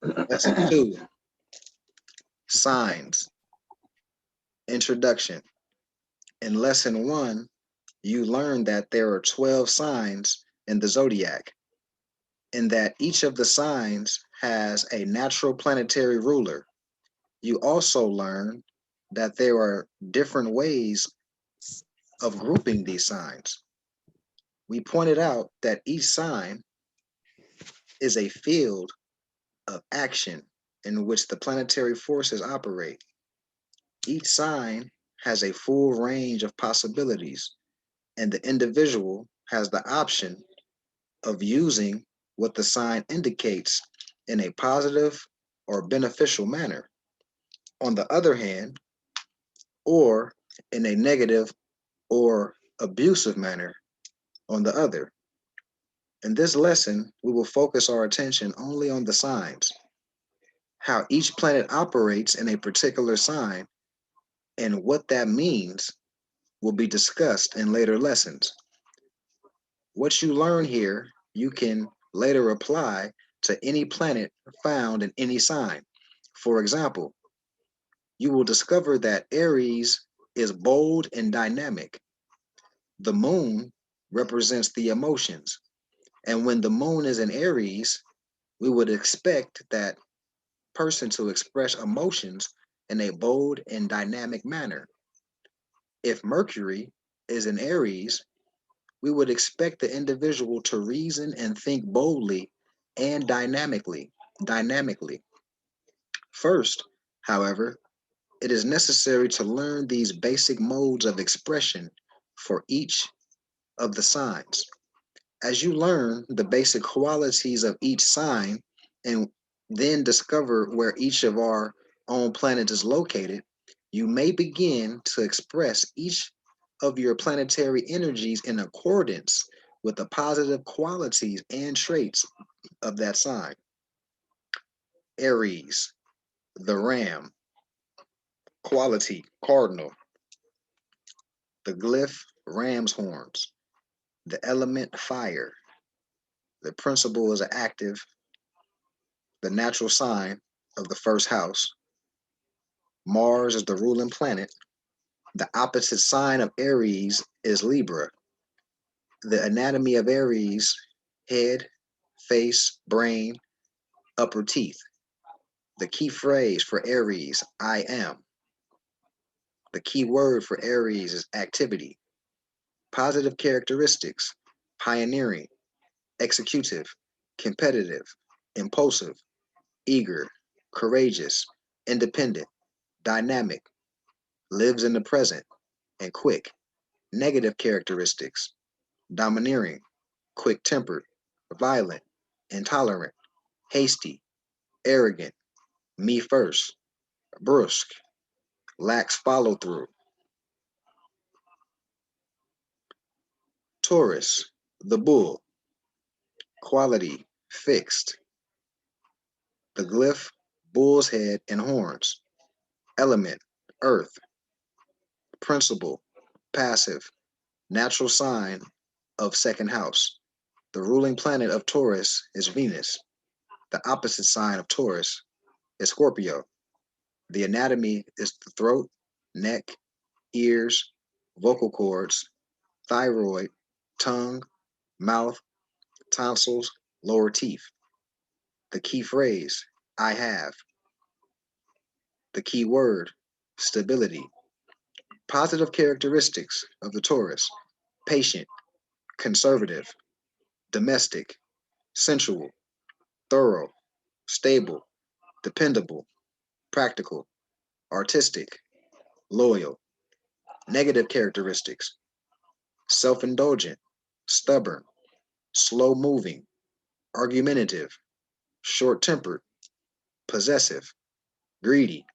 Lesson 2, signs, introduction. In lesson 1, you learned that there are 12 signs in the zodiac, and that each of the signs has a natural planetary ruler. You also learn that there are different ways of grouping these signs. We pointed out that each sign is a field of action in which the planetary forces operate. Each sign has a full range of possibilities, and the individual has the option of using what the sign indicates in a positive or beneficial manner, on the other hand, or in a negative or abusive manner on the other. In this lesson, we will focus our attention only on the signs. How each planet operates in a particular sign and what that means will be discussed in later lessons. What you learn here, you can later apply to any planet found in any sign. For example, you will discover that Aries is bold and dynamic. The moon represents the emotions. And when the moon is in Aries, we would expect that person to express emotions in a bold and dynamic manner. If Mercury is in Aries, we would expect the individual to reason and think boldly and dynamically. First, however, it is necessary to learn these basic modes of expression for each of the signs. As you learn the basic qualities of each sign and then discover where each of our own planets is located, you may begin to express each of your planetary energies in accordance with the positive qualities and traits of that sign. Aries, the ram, quality, cardinal, the glyph, ram's horns, the element, fire, the principle is active, the natural sign of the first house. Mars is the ruling planet. The opposite sign of Aries is Libra. The anatomy of Aries: head, face, brain, upper teeth. The key phrase for Aries: I am. The key word for Aries is activity. Positive characteristics: pioneering, executive, competitive, impulsive, eager, courageous, independent, dynamic, lives in the present, and quick. Negative characteristics: domineering, quick tempered, violent, intolerant, hasty, arrogant, me first, brusque, lacks follow through. Taurus, the bull, quality, fixed. The glyph, bull's head and horns. Element, earth. Principle, passive. Natural sign of second house. The ruling planet of Taurus is Venus. The opposite sign of Taurus is Scorpio. The anatomy is the throat, neck, ears, vocal cords, thyroid, tongue, mouth, tonsils, lower teeth. The key phrase: I have. The key word: stability. Positive characteristics of the Taurus: patient, conservative, domestic, sensual, thorough, stable, dependable, practical, artistic, loyal. Negative characteristics: self indulgent, stubborn, slow moving, argumentative, short tempered, possessive, greedy,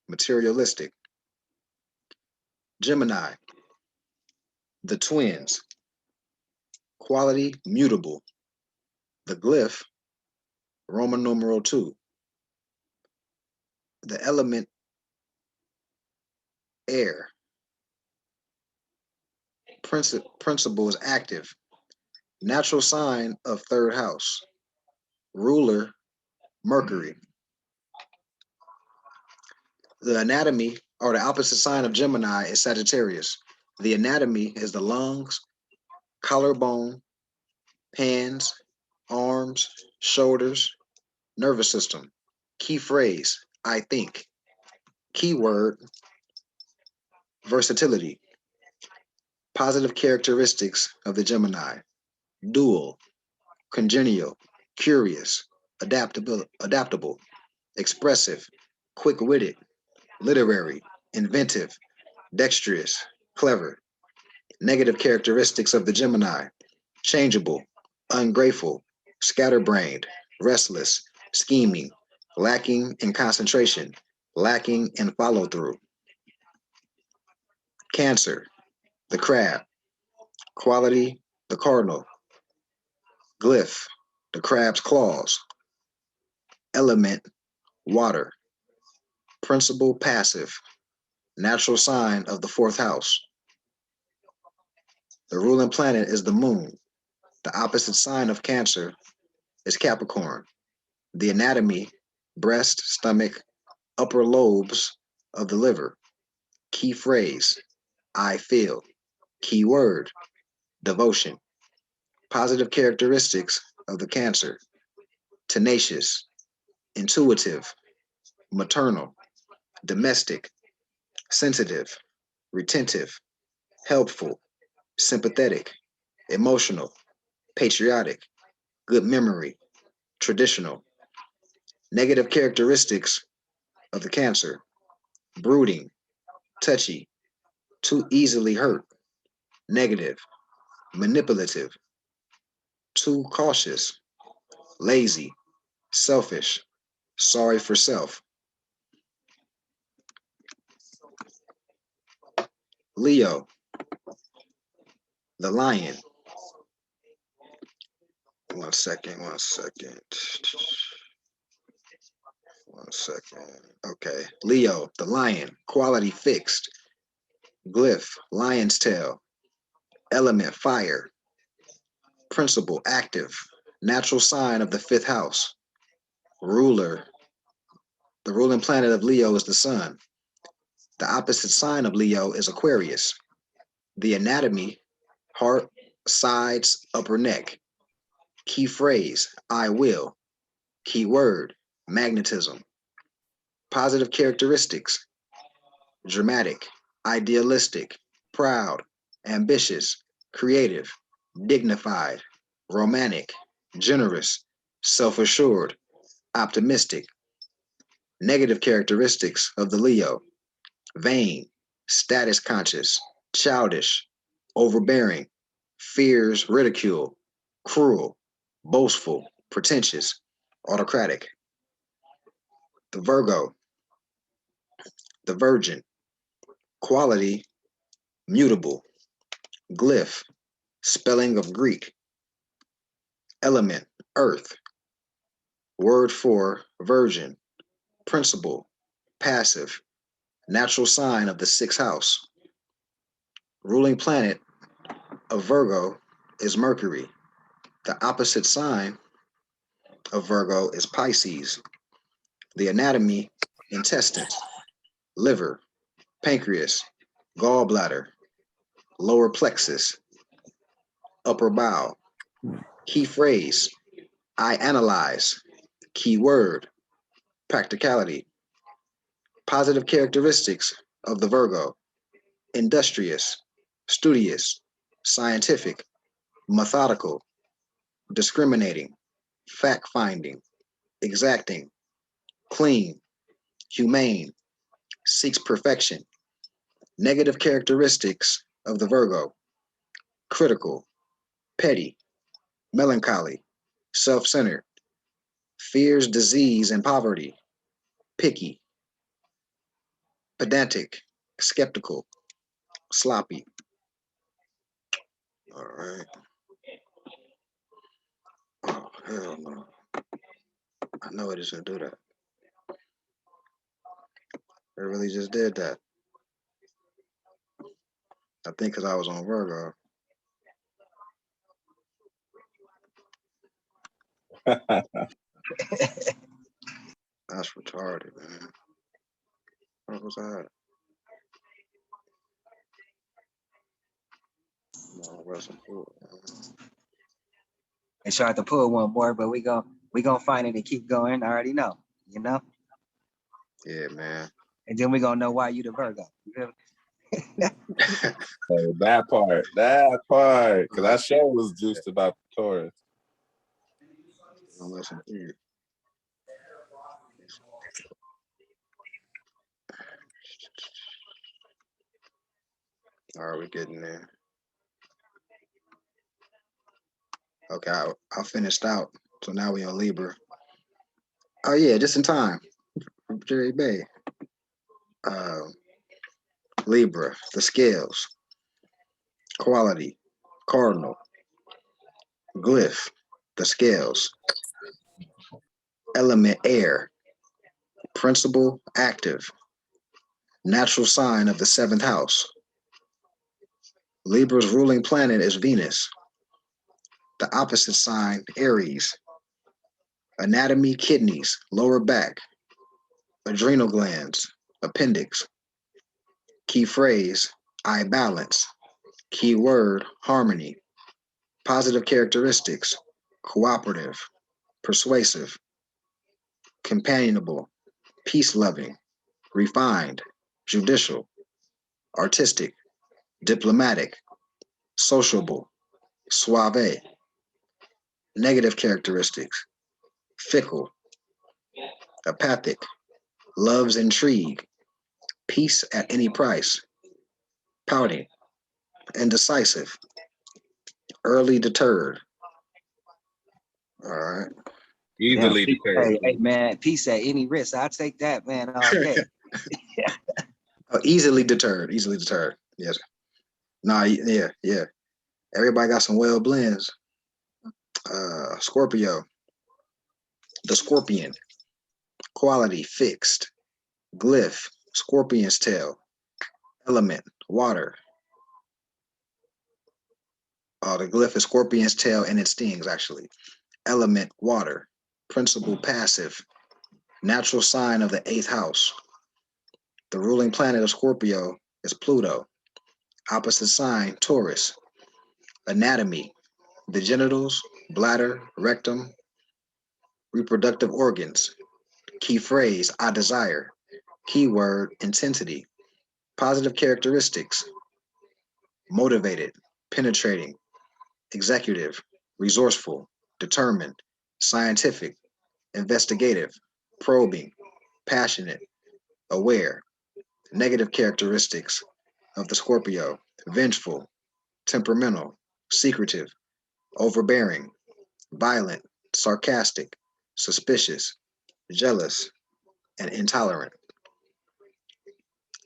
materialistic. Gemini, the twins, quality, mutable. The glyph, Roman numeral 2. The element, air. Principle is active. Natural sign of third house. Ruler, Mercury. The anatomy or the opposite sign of Gemini is Sagittarius. The anatomy is the lungs, collarbone, hands, arms, shoulders, nervous system. Key phrase, I think. Keyword, versatility. Positive characteristics of the Gemini. Dual, congenial, curious, adaptable, expressive, quick-witted, literary, inventive, dexterous, clever. Negative characteristics of the Gemini: changeable, ungrateful, scatterbrained, restless, scheming, lacking in concentration, lacking in follow through. Cancer, the crab. Quality, the cardinal. Glyph, the crab's claws. Element, water. Principal, passive. Natural sign of the fourth house. The ruling planet is the moon. The opposite sign of Cancer is Capricorn. The anatomy: breast, stomach, upper lobes of the liver. Key phrase, I feel. Key word, devotion. Positive characteristics of the Cancer: tenacious, intuitive, maternal, domestic, sensitive, retentive, helpful, sympathetic, emotional, patriotic, good memory, traditional. Negative characteristics of the Cancer: brooding, touchy, too easily hurt, negative, manipulative, too cautious, lazy, selfish, sorry for self. Leo, the lion. One second, one second. One second. Okay. Leo, the lion. Quality fixed. Glyph, lion's tail. Element, fire. Principle, active. Natural sign of the fifth house. Ruler. The ruling planet of Leo is the sun. The opposite sign of Leo is Aquarius. The anatomy: heart, sides, upper neck. Key phrase, I will. Key word, magnetism. Positive characteristics: dramatic, idealistic, proud, ambitious, creative, dignified, romantic, generous, self assured, optimistic. Negative characteristics of the Leo: vain, status conscious, childish, overbearing, fears ridicule, cruel, boastful, pretentious, autocratic. The Virgo, the Virgin. Quality, mutable. Glyph, spelling of Greek. Element, earth. Word for virgin. Principle, passive. Natural sign of the sixth house. Ruling planet of Virgo is Mercury. The opposite sign of Virgo is Pisces. The anatomy: intestines, liver, pancreas, gallbladder, lower plexus, upper bowel. Key phrase, I analyze. Key word, practicality. Positive characteristics of the Virgo: industrious, studious, scientific, methodical, discriminating, fact finding, exacting, clean, humane, seeks perfection. Negative characteristics of the Virgo: critical, petty, melancholy, self centered, fears disease and poverty, picky, pedantic, skeptical, sloppy. All right. Oh, hell no. I know it is going to do that. It really just did that. I think because I was on Virgo. That's retarded, man. What was that? No, it wasn't. They tried to pull one more, but we gonna find it and keep going. I already know, you know. Yeah, man. And then we gonna know why you the Virgo. You feel me? So that part, because that show was juiced about the Taurus. Listen, all right, we getting there. Okay, I finished out. So now we on Libra. Oh yeah, just in time. Jerry Bay. Libra, the scales, quality, cardinal, glyph, the scales, element air, principle active, natural sign of the seventh house. Libra's ruling planet is Venus. The opposite sign, Aries. Anatomy, kidneys, lower back, adrenal glands, appendix. Key phrase, I balance. Key word, harmony. Positive characteristics, cooperative, persuasive, companionable, peace loving, refined, judicial, artistic, diplomatic, sociable, suave. Negative characteristics, fickle, apathic, loves intrigue, peace at any price, pouting, indecisive, early deterred. All right. Yeah, Easily deterred. hey man, peace at any risk. I'll take that, man, all day. Oh, easily deterred. Easily deterred. Yes. Nah, yeah, yeah. Everybody got some well blends. Scorpio, the scorpion, quality fixed, glyph, scorpion's tail, element, water. The glyph is scorpion's tail and it stings actually. Element, water. Principle, passive. Natural sign of the eighth house. The ruling planet of Scorpio is Pluto. Opposite sign, Taurus. Anatomy, the genitals, bladder, rectum, reproductive organs. Key phrase, I desire. Keyword, intensity. Positive characteristics, motivated, penetrating, executive, resourceful, determined, scientific, investigative, probing, passionate, aware. Negative characteristics of the Scorpio, vengeful, temperamental, secretive, overbearing, violent, sarcastic, suspicious, jealous, and intolerant.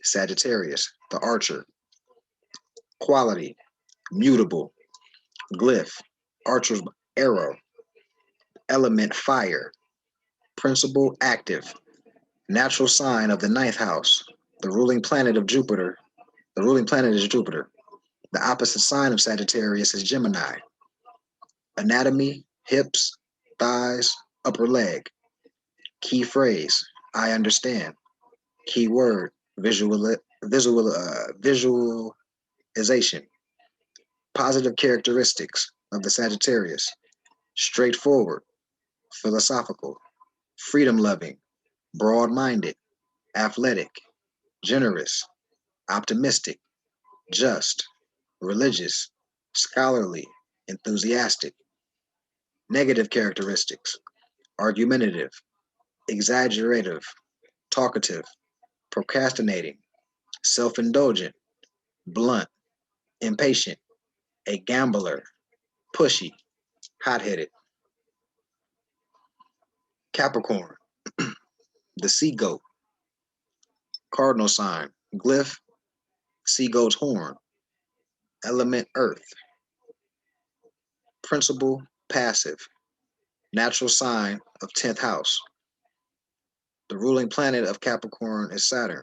Sagittarius, the archer, quality, mutable, glyph, archer's arrow, element fire, principle active, natural sign of the ninth house, the ruling planet of Jupiter. The ruling planet is Jupiter. The opposite sign of Sagittarius is Gemini. Anatomy, hips, thighs, upper leg. Key phrase, I understand. Key word, visualization. Positive characteristics of the Sagittarius. Straightforward, philosophical, freedom loving, broad minded, athletic, generous, optimistic, just, religious, scholarly, enthusiastic. Negative characteristics, argumentative, exaggerative, talkative, procrastinating, self indulgent, blunt, impatient, a gambler, pushy, hot headed. Capricorn, the sea goat, cardinal sign, glyph, sea goat's horn, element earth, principle passive, natural sign of 10th house. The ruling planet of Capricorn is Saturn.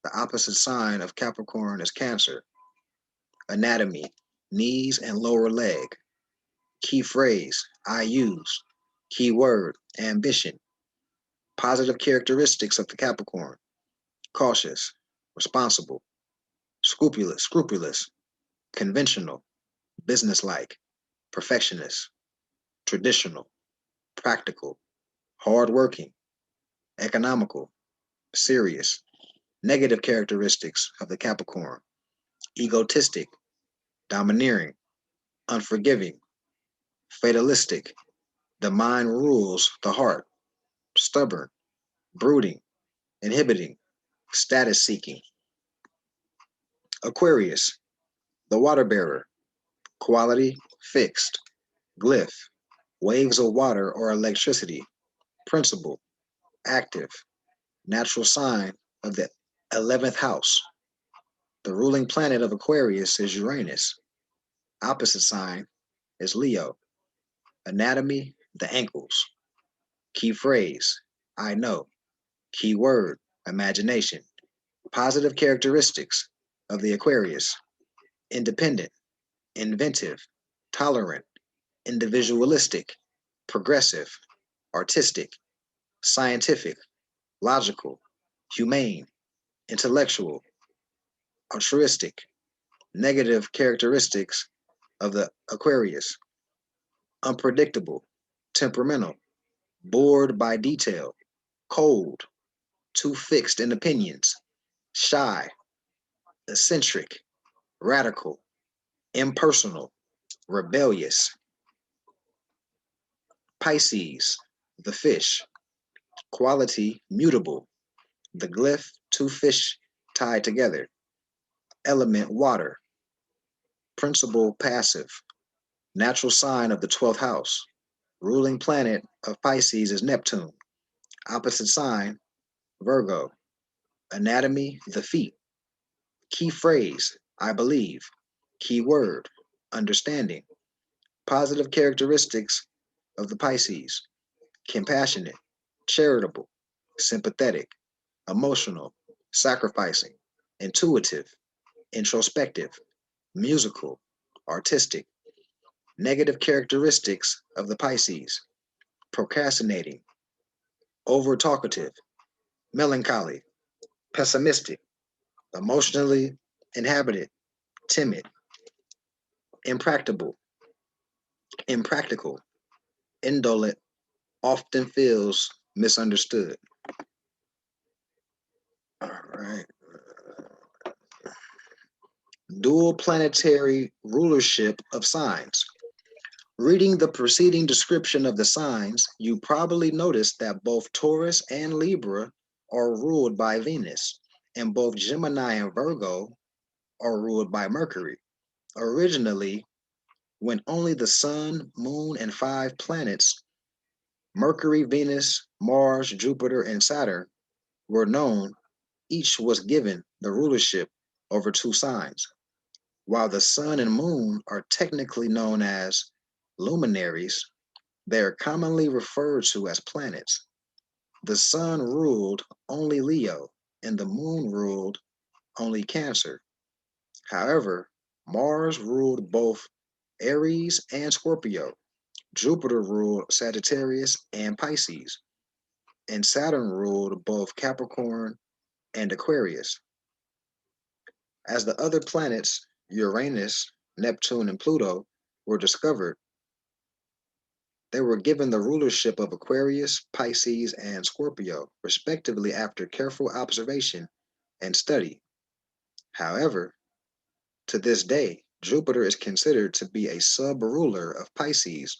The opposite sign of Capricorn is Cancer. Anatomy, knees and lower leg. Key phrase, I use. Key word, ambition. Positive characteristics of the Capricorn. cautious, responsible, scrupulous, conventional, businesslike, perfectionist, traditional, practical, hardworking, economical, serious. Negative characteristics of the Capricorn: egotistic, domineering, unforgiving, fatalistic. The mind rules the heart, stubborn, brooding, inhibiting, status seeking. Aquarius, the water bearer, quality, fixed, glyph, waves of water or electricity, principle, active, natural sign of the 11th house. The ruling planet of Aquarius is Uranus. Opposite sign is Leo. Anatomy, the ankles. Key phrase, I know. Key word, imagination. Positive characteristics of the Aquarius: independent, inventive, tolerant, individualistic, progressive, artistic, scientific, logical, humane, intellectual, altruistic. Negative characteristics of the Aquarius: unpredictable, temperamental, bored by detail, cold, too fixed in opinions, shy, eccentric, radical, impersonal, rebellious. Pisces, the fish, quality mutable, the glyph, two fish tied together, element water, principle passive, natural sign of the 12th house. Ruling planet of Pisces is Neptune, opposite sign Virgo. Anatomy, the feet. Key phrase, I believe. Key word, understanding. Positive characteristics of the Pisces: compassionate, charitable, sympathetic, emotional, sacrificing, intuitive, introspective, musical, artistic. Negative characteristics of the Pisces: procrastinating, over talkative, melancholy, pessimistic, emotionally inhabited, timid, impractical, impractical, indolent, often feels misunderstood. All right. Dual planetary rulership of signs. Reading the preceding description of the signs, you probably noticed that both Taurus and Libra are ruled by Venus, and both Gemini and Virgo are ruled by Mercury. Originally, when only the Sun, Moon, and 5 planets, Mercury, Venus, Mars, Jupiter, and Saturn, were known, each was given the rulership over 2 signs. While the Sun and Moon are technically known as luminaries, they are commonly referred to as planets. The Sun ruled only Leo, and the Moon ruled only Cancer. However, Mars ruled both Aries and Scorpio. Jupiter ruled Sagittarius and Pisces, and Saturn ruled both Capricorn and Aquarius. As the other planets, Uranus, Neptune, and Pluto, were discovered, they were given the rulership of Aquarius, Pisces, and Scorpio, respectively, after careful observation and study. However, to this day, Jupiter is considered to be a sub ruler of Pisces,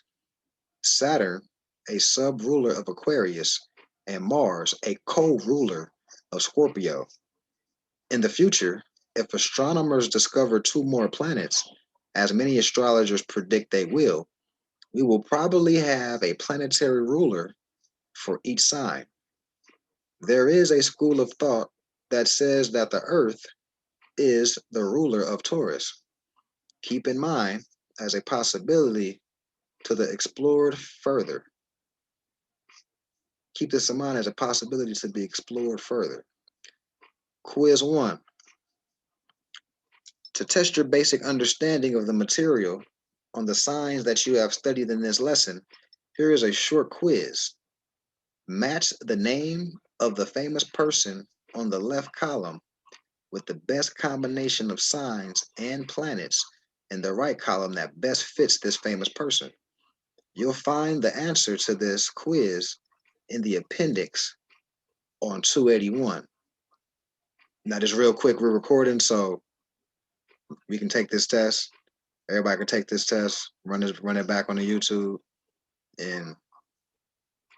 Saturn a sub ruler of Aquarius, and Mars a co ruler of Scorpio. In the future, if astronomers discover 2 more planets, as many astrologers predict they we will probably have a planetary ruler for each sign. There is a school of thought that says that the Earth is the ruler of Taurus. Keep in mind as a possibility to the explored further. Keep this in mind as a possibility to be explored further. Quiz 1. To test your basic understanding of the material on the signs that you have studied in this lesson, here is a short quiz. Match the name of the famous person on the left column with the best combination of signs and planets in the right column that best fits this famous person. You'll find the answer to this quiz in the appendix on 281. Now, just real quick, we're recording, so we can take this test. Everybody can take this test, run it back on the YouTube, and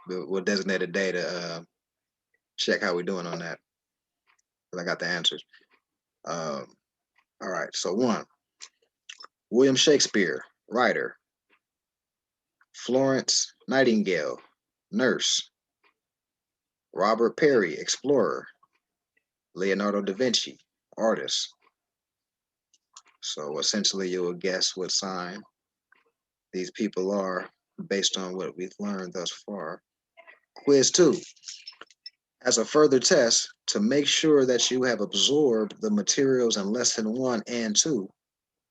we'll designate a day to check how we're doing on that. Because I got the answers. All right, so one, William Shakespeare, writer. Florence Nightingale, nurse. Robert Perry, explorer. Leonardo da Vinci, artist. So essentially, you will guess what sign these people are based on what we've learned thus far. Quiz 2. As a further test, to make sure that you have absorbed the materials in lesson 1 and 2,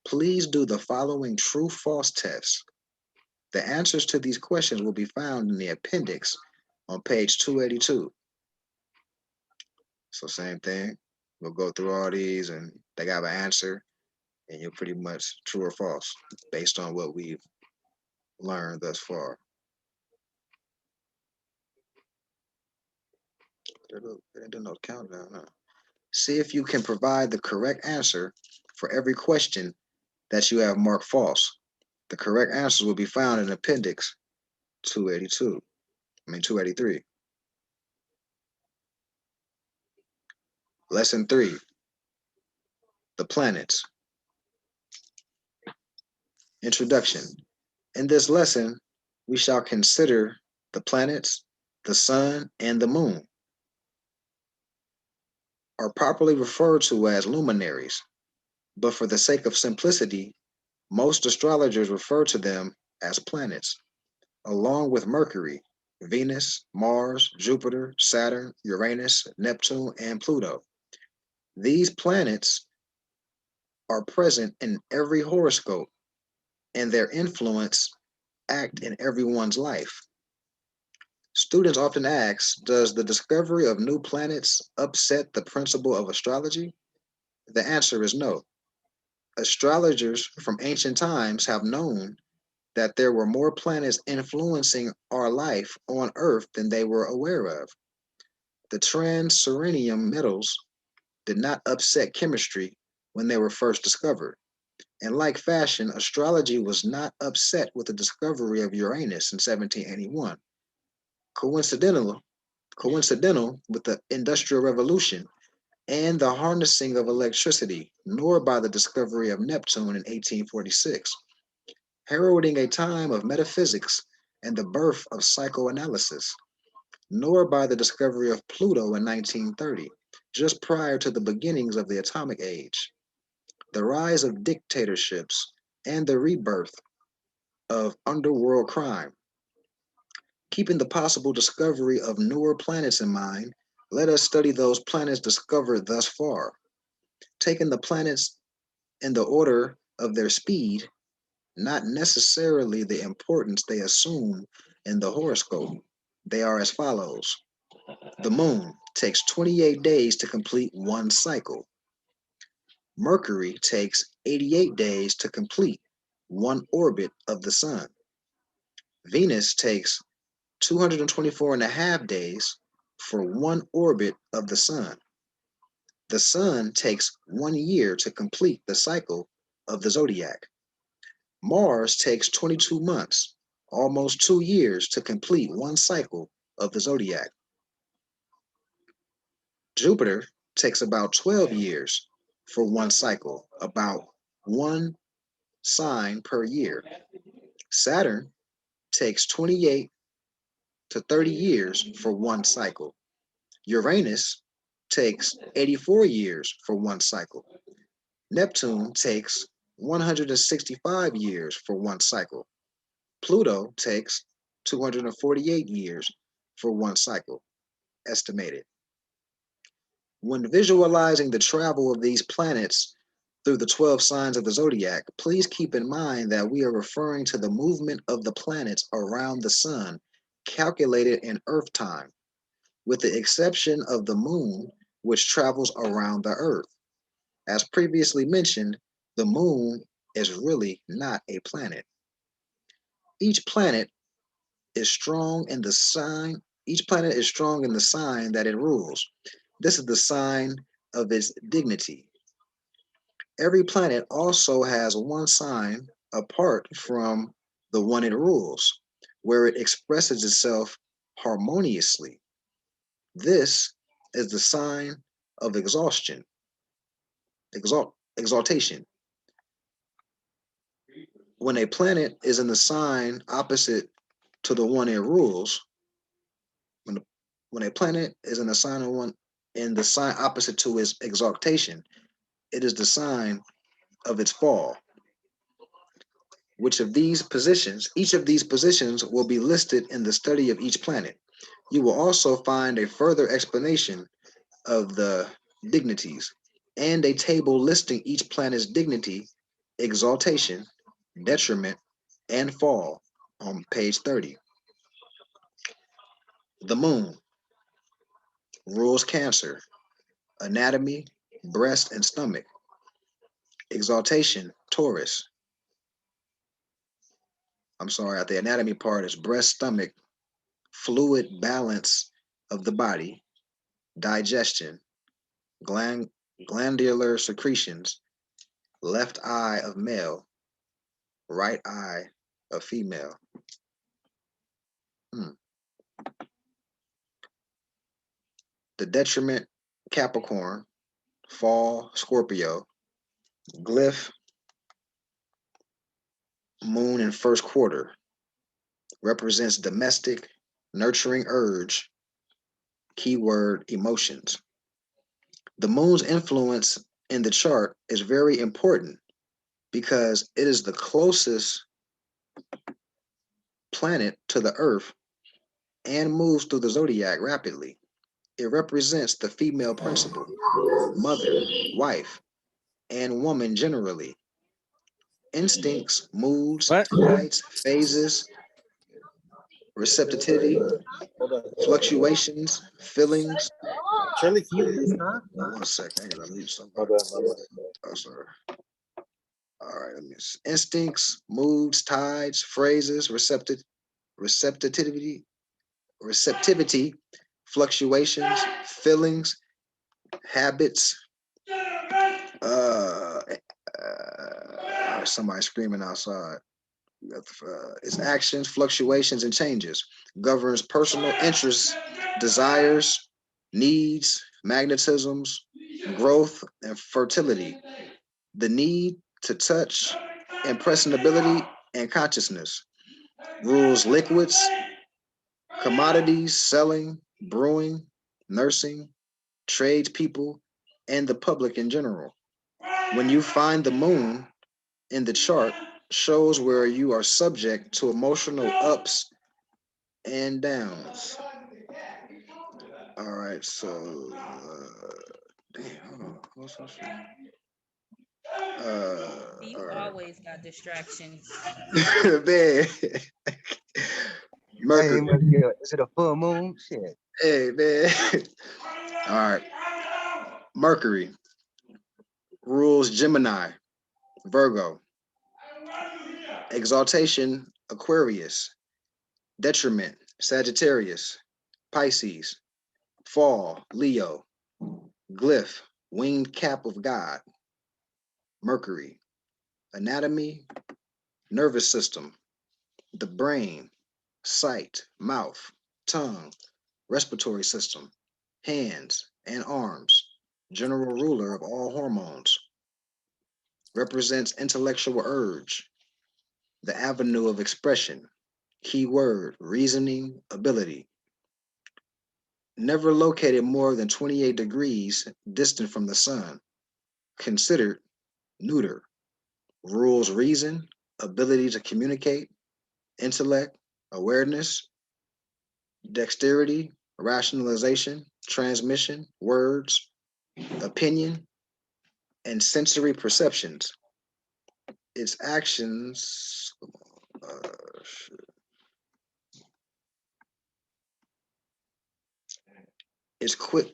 please do the following true-false tests. The answers to these questions will be found in the appendix on page 282. So same thing. We'll go through all these and they got an answer and you're pretty much true or false based on what we've learned thus far. They didn't know the countdown, huh? See if you can provide the correct answer for every question that you have marked false. The correct answers will be found in appendix 283. Lesson 3, the planets. Introduction. In this lesson, we shall consider the planets, the sun, and the moon are properly referred to as luminaries, but for the sake of simplicity, most astrologers refer to them as planets, along with Mercury, Venus, Mars, Jupiter, Saturn, Uranus, Neptune, and Pluto. These planets are present in every horoscope, and their influence act in everyone's life. Students often ask, does the discovery of new planets upset the principle of astrology? The answer is no. Astrologers from ancient times have known that there were more planets influencing our life on Earth than they were aware of. The transuranium metals did not upset chemistry when they were first discovered. In like fashion, astrology was not upset with the discovery of Uranus in 1781. Coincidental with the Industrial Revolution and the harnessing of electricity, nor by the discovery of Neptune in 1846, heralding a time of metaphysics and the birth of psychoanalysis, nor by the discovery of Pluto in 1930, just prior to the beginnings of the atomic age, the rise of dictatorships, and the rebirth of underworld crime. Keeping the possible discovery of newer planets in mind, let us study those planets discovered thus far. Taking the planets in the order of their speed, not necessarily the importance they assume in the horoscope, they are as follows. The moon takes 28 days to complete one cycle. Mercury takes 88 days to complete one orbit of the sun. Venus takes 224 and a half days for one orbit of the sun. The sun takes 1 year to complete the cycle of the zodiac. Mars takes 22 months, almost 2 years to complete one cycle of the zodiac. Jupiter takes about 12 years for one cycle, about one sign per year. Saturn takes 28 to 30 years for one cycle. Uranus takes 84 years for one cycle. Neptune takes 165 years for one cycle. Pluto takes 248 years for one cycle, estimated. When visualizing the travel of these planets through the 12 signs of the zodiac, please keep in mind that we are referring to the movement of the planets around the sun, calculated in Earth time. With the exception of the moon, which travels around the Earth. As previously mentioned, the moon is really not a planet. Each planet is strong in the sign. Each planet is strong in the sign that it rules. This is the sign of its dignity. Every planet also has one sign apart from the one it rules, where it expresses itself harmoniously. This is the sign of exhaustion, exaltation. When a planet is in the sign opposite to the one it rules, when the, when a planet is in the sign of one in the sign opposite to its exaltation, it is the sign of its fall. Each of these positions will be listed in the study of each planet. You will also find a further explanation of the dignities and a table listing each planet's dignity, exaltation, detriment, and fall on page 30. The moon rules Cancer, anatomy, breast and stomach, exaltation, Taurus. I'm sorry, at the anatomy part is breast, stomach, fluid balance of the body, digestion, glandular secretions, left eye of male, right eye of female. Hmm. The detriment, Capricorn, fall, Scorpio, glyph, moon in first quarter, represents domestic, nurturing urge, keyword emotions. The moon's influence in the chart is very important because it is the closest planet to the Earth and moves through the zodiac rapidly. It represents the female principle, mother, wife, and woman generally. Instincts, moods, What? tides, phases, receptivity, Hold on. fluctuations, feelings. Charlie, can you please stop? One second, I gotta mute My somebody. bad, my bad. Oh, sorry. All right, let me see. Instincts, moods, tides, phrases, receptivity, receptivity, fluctuations, feelings, habits. Somebody screaming outside. Its actions, fluctuations, and changes. Governs personal interests, desires, needs, magnetisms, growth, and fertility. The need to touch, impressionability, and consciousness. Rules liquids, commodities, selling, brewing, nursing, tradespeople, and the public in general. When you find the moon in the chart, shows where you are subject to emotional ups and downs. All right, so damn, hold on. What's that shit? You All right, always got distractions. man. Hey, Mercury. is it a full moon? Shit. Hey, man. All right, Mercury rules Gemini, Virgo, exaltation, Aquarius, detriment, Sagittarius, Pisces, fall, Leo, glyph, winged cap of God, Mercury, anatomy, nervous system, the brain, sight, mouth, tongue, respiratory system, hands and arms, general ruler of all hormones, represents intellectual urge, the avenue of expression, key word, reasoning, ability, never located more than 28 degrees distant from the sun, considered neuter, rules reason, ability to communicate, intellect, awareness, dexterity, rationalization, transmission, words, opinion, and sensory perceptions. Its actions, uh, its quick,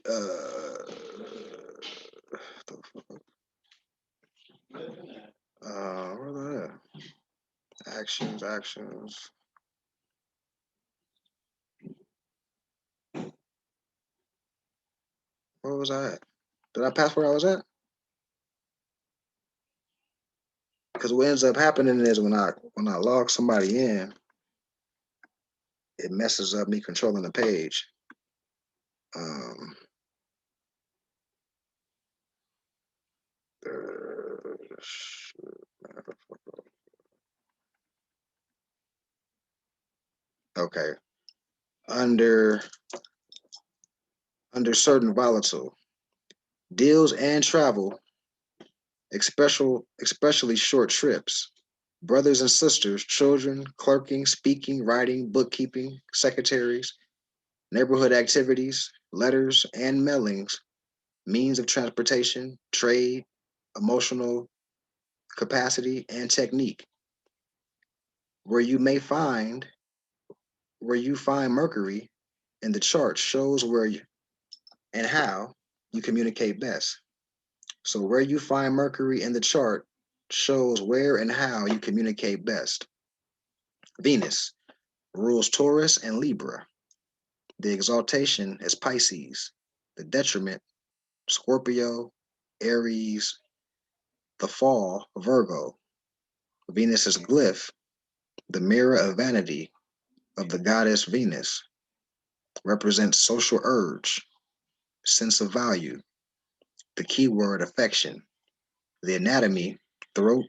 Actions. Where was I at? Did I pass where I was at? Because what ends up happening is when I log somebody in, it messes up me controlling the page. Um, okay. Under certain volatile deals and travel, especially short trips. Brothers and sisters, children, clerking, speaking, writing, bookkeeping, secretaries, neighborhood activities, letters and mailings, means of transportation, trade, emotional capacity, and technique. Where you may find where you find Mercury in the chart shows where you and how you communicate best. So where you find Mercury in the chart shows where and how you communicate best. Venus rules Taurus and Libra. The exaltation is Pisces. The detriment, Scorpio, Aries. The fall, Virgo. Venus's glyph, the mirror of vanity of the goddess Venus, represents social urge, sense of value, the keyword affection. The anatomy, throat,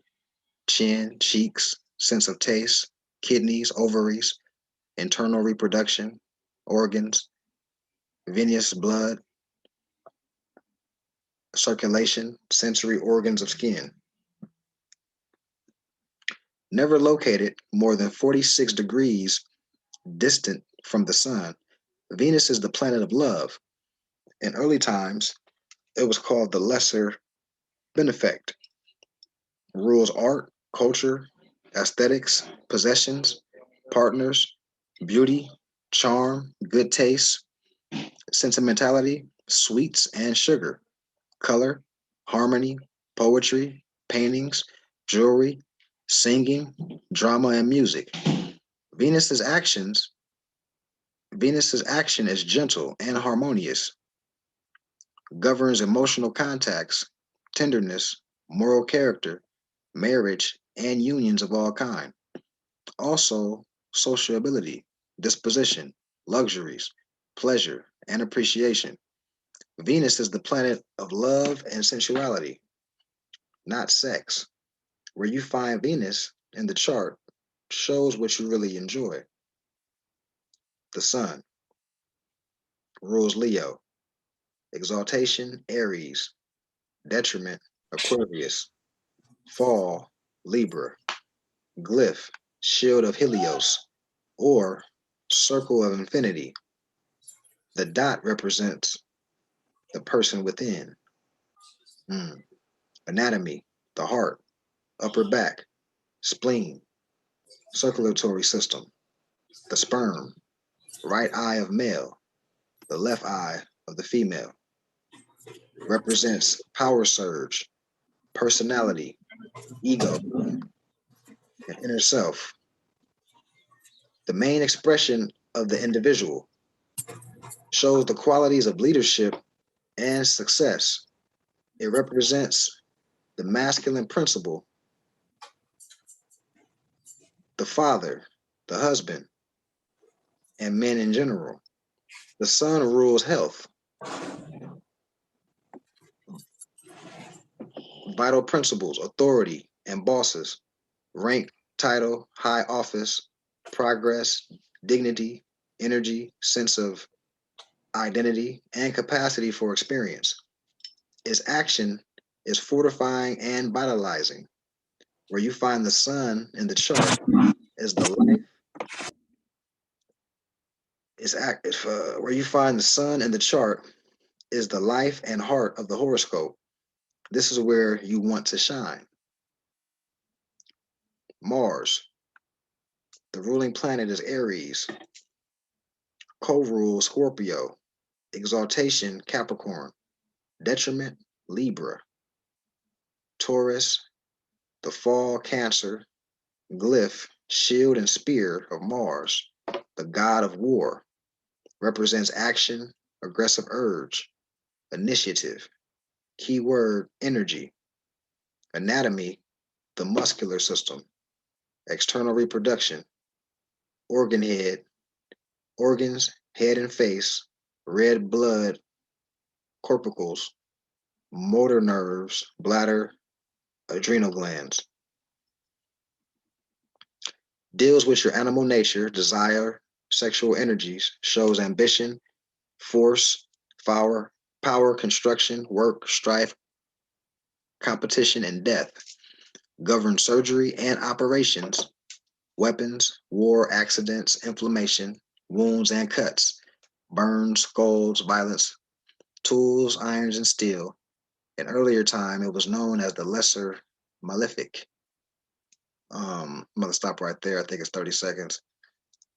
chin, cheeks, sense of taste, kidneys, ovaries, internal reproduction, organs, venous blood, circulation, sensory organs of skin. Never located more than 46 degrees distant from the sun, Venus is the planet of love. In early times, it was called the Lesser Benefict. Rules art, culture, aesthetics, possessions, partners, beauty, charm, good taste, sentimentality, sweets and sugar, color, harmony, poetry, paintings, jewelry, singing, drama and music. Venus's actions, Venus's action is gentle and harmonious, governs emotional contacts, tenderness, moral character, marriage, and unions of all kind. Also, sociability, disposition, luxuries, pleasure, and appreciation. Venus is the planet of love and sensuality, not sex. Where you find Venus in the chart shows what you really enjoy. The sun rules Leo, exaltation, Aries, detriment, Aquarius, fall, Libra, glyph, shield of Helios, or circle of infinity. The dot represents the person within. Mm. Anatomy, the heart, upper back, spleen, circulatory system, the sperm, right eye of male, the left eye of the female, represents power surge, personality, ego, and inner self. The main expression of the individual shows the qualities of leadership and success. It represents the masculine principle, the father, the husband, and men in general. The sun rules health, vital principles, authority, and bosses, rank, title, high office, progress, dignity, energy, sense of identity, and capacity for experience. Its action is fortifying and vitalizing. Where you find the sun in the chart is the life is act where you find the sun in the chart is the life and heart of the horoscope. This is where you want to shine. Mars, the ruling planet is Aries, co-rule Scorpio, exaltation Capricorn, detriment Libra, Taurus, the fall Cancer, Glyph, shield and spear of Mars, the god of war, represents action, aggressive urge, initiative. Keyword energy. Anatomy, the muscular system, external reproduction, organ head, organs, head and face, red blood, corpuscles, motor nerves, bladder, adrenal glands. Deals with your animal nature, desire, sexual energies, shows ambition, force, power, construction, work, strife, competition, and death. Governs surgery and operations, weapons, war, accidents, inflammation, wounds and cuts, burns, scalds, violence, tools, irons, and steel. In earlier time, it was known as the Lesser Malefic. I'm gonna stop right there. I think it's 30 seconds.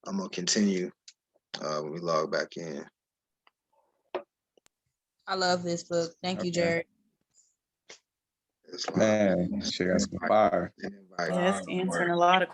I'm gonna continue when we log back in. I love this book. Thank you, Jared. It's Man, she got some fire. invite. Yes, answering a lot of